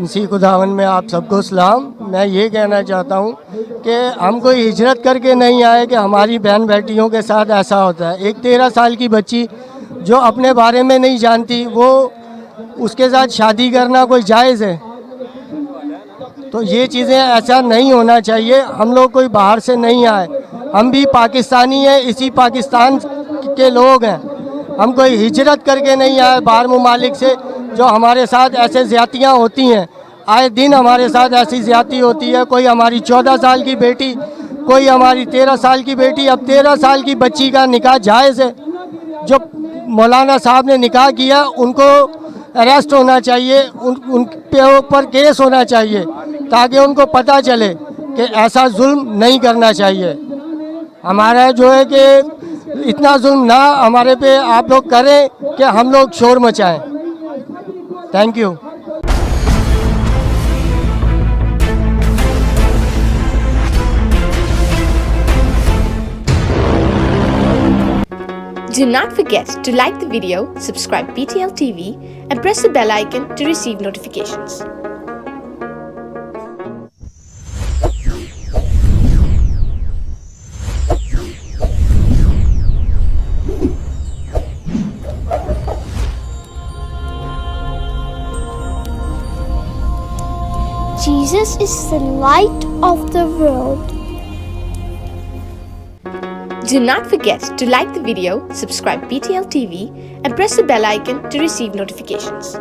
मसीह खुदावन में आप सबको सलाम। मैं ये कहना चाहता हूँ कि हम कोई हिजरत करके नहीं आए कि हमारी बहन बेटियों के साथ ऐसा होता है। एक 13 साल की बच्ची जो अपने बारे में नहीं जानती, वो उसके साथ शादी करना कोई जायज़ है? तो ये चीज़ें ऐसा नहीं होना चाहिए। हम लोग कोई बाहर से नहीं आए, हम भी पाकिस्तानी हैं, इसी पाकिस्तान के लोग हैं। हम कोई हिजरत करके नहीं आए बाहर ममालिक से, जो हमारे साथ ऐसे ज़्यादतियाँ होती हैं। आए दिन हमारे साथ ऐसी ज़्यादती होती है। कोई हमारी 14 साल की बेटी, कोई हमारी 13 साल की बेटी। अब 13 साल की बच्ची का निकाह जायज़ है? जो मौलाना साहब ने निकाह किया उनको अरेस्ट होना चाहिए, उन पे ऊपर केस होना चाहिए, ताकि उनको पता चले कि ऐसा जुल्म नहीं करना चाहिए। हमारा जो है कि इतना जुल्म ना हमारे पे आप लोग करें कि हम लोग शोर मचाएं। Thank you. Do not forget to like the video, subscribe BTL TV and press the bell icon to receive notifications. Jesus is the light of the world. Do not forget to like the video, subscribe BTL TV and press the bell icon to receive notifications.